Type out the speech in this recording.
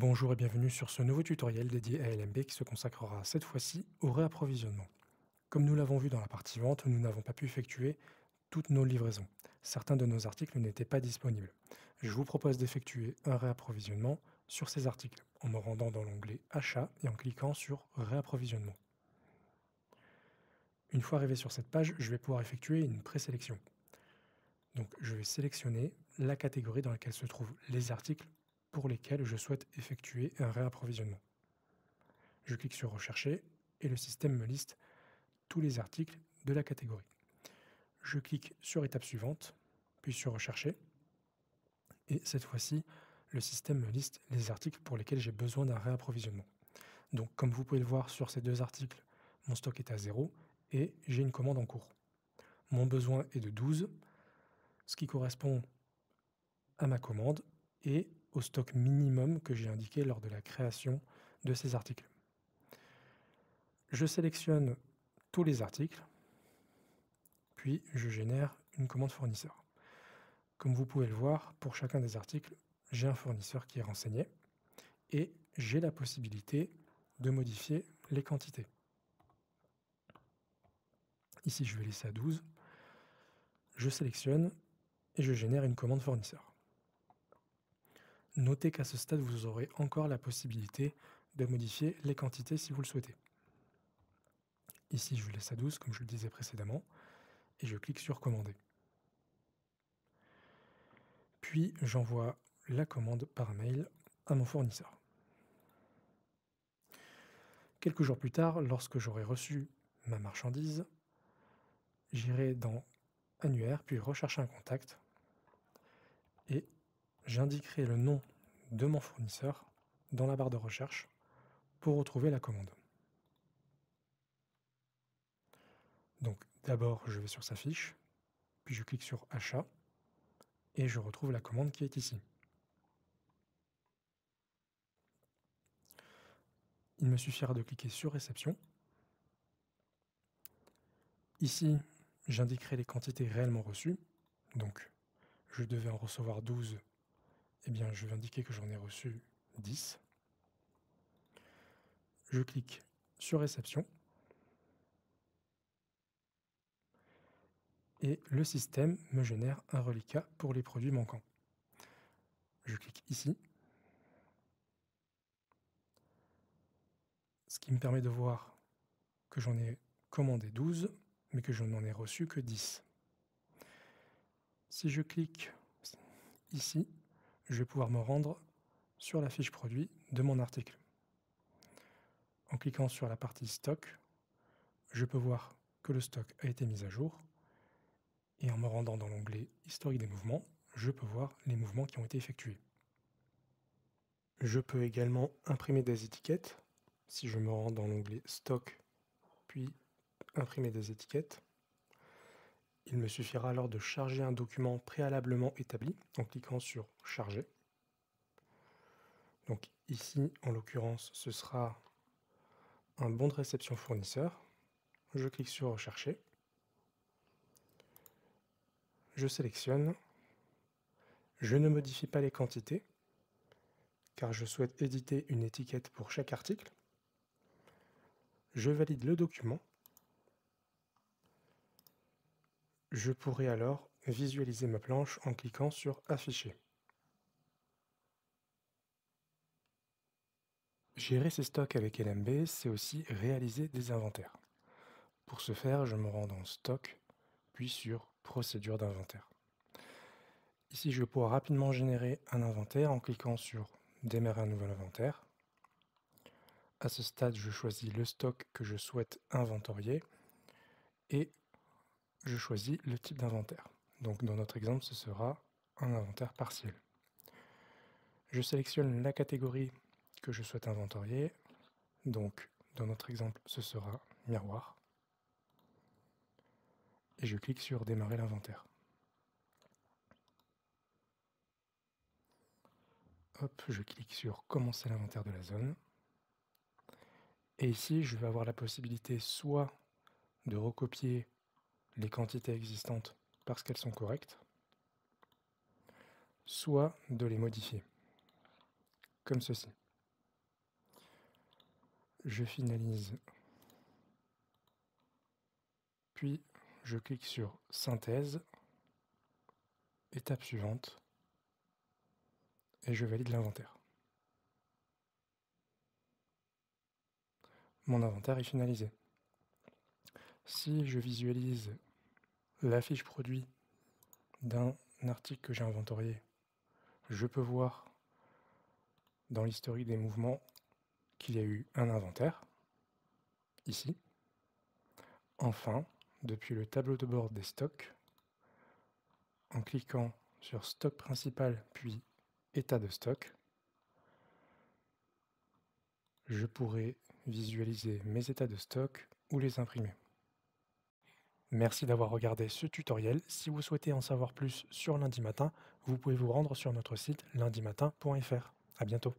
Bonjour et bienvenue sur ce nouveau tutoriel dédié à LMB qui se consacrera cette fois-ci au réapprovisionnement. Comme nous l'avons vu dans la partie vente, nous n'avons pas pu effectuer toutes nos livraisons. Certains de nos articles n'étaient pas disponibles. Je vous propose d'effectuer un réapprovisionnement sur ces articles en me rendant dans l'onglet Achat et en cliquant sur Réapprovisionnement. Une fois arrivé sur cette page, je vais pouvoir effectuer une présélection. Donc je vais sélectionner la catégorie dans laquelle se trouvent les articles pour lesquels je souhaite effectuer un réapprovisionnement. Je clique sur Rechercher et le système me liste tous les articles de la catégorie. Je clique sur Étape suivante, puis sur Rechercher, et cette fois-ci, le système me liste les articles pour lesquels j'ai besoin d'un réapprovisionnement. Donc comme vous pouvez le voir sur ces deux articles, mon stock est à 0 et j'ai une commande en cours. Mon besoin est de 12, ce qui correspond à ma commande et au stock minimum que j'ai indiqué lors de la création de ces articles. Je sélectionne tous les articles, puis je génère une commande fournisseur. Comme vous pouvez le voir, pour chacun des articles, j'ai un fournisseur qui est renseigné et j'ai la possibilité de modifier les quantités. Ici, je vais laisser à 12. Je sélectionne et je génère une commande fournisseur. Notez qu'à ce stade, vous aurez encore la possibilité de modifier les quantités si vous le souhaitez. Ici, je laisse à 12, comme je le disais précédemment, et je clique sur Commander. Puis, j'envoie la commande par mail à mon fournisseur. Quelques jours plus tard, lorsque j'aurai reçu ma marchandise, j'irai dans Annuaire, puis rechercher un contact, et j'indiquerai le nom de mon fournisseur dans la barre de recherche pour retrouver la commande. Donc d'abord, je vais sur sa fiche, puis je clique sur Achat, et je retrouve la commande qui est ici. Il me suffira de cliquer sur Réception. Ici, j'indiquerai les quantités réellement reçues. Donc, je devais en recevoir 12. Eh bien, je vais indiquer que j'en ai reçu 10. Je clique sur Réception. Et le système me génère un reliquat pour les produits manquants. Je clique ici, ce qui me permet de voir que j'en ai commandé 12, mais que je n'en ai reçu que 10. Si je clique ici, je vais pouvoir me rendre sur la fiche produit de mon article. En cliquant sur la partie stock, je peux voir que le stock a été mis à jour, et en me rendant dans l'onglet historique des mouvements, je peux voir les mouvements qui ont été effectués. Je peux également imprimer des étiquettes. Si je me rends dans l'onglet stock, puis imprimer des étiquettes, il me suffira alors de charger un document préalablement établi en cliquant sur charger. Donc ici, en l'occurrence, ce sera un bon de réception fournisseur. Je clique sur rechercher. Je sélectionne. Je ne modifie pas les quantités car je souhaite éditer une étiquette pour chaque article. Je valide le document. Je pourrai alors visualiser ma planche en cliquant sur Afficher. Gérer ses stocks avec LMB, c'est aussi réaliser des inventaires. Pour ce faire, je me rends dans Stock, puis sur Procédure d'inventaire. Ici, je vais pouvoir rapidement générer un inventaire en cliquant sur Démarrer un nouvel inventaire. À ce stade, je choisis le stock que je souhaite inventorier et je choisis le type d'inventaire. Donc dans notre exemple, ce sera un inventaire partiel. Je sélectionne la catégorie que je souhaite inventorier. Donc dans notre exemple, ce sera miroir. Et je clique sur Démarrer l'inventaire. Hop, je clique sur Commencer l'inventaire de la zone. Et ici, je vais avoir la possibilité soit de recopier les quantités existantes parce qu'elles sont correctes, soit de les modifier, comme ceci. je finalise, puis je clique sur synthèse, étape suivante, et je valide l'inventaire. Mon inventaire est finalisé. Si je visualise la fiche produit d'un article que j'ai inventorié, je peux voir dans l'historique des mouvements qu'il y a eu un inventaire, ici. Enfin, depuis le tableau de bord des stocks, en cliquant sur stock principal puis état de stock, je pourrai visualiser mes états de stock ou les imprimer. Merci d'avoir regardé ce tutoriel. Si vous souhaitez en savoir plus sur Lundi Matin, vous pouvez vous rendre sur notre site lundimatin.fr. À bientôt.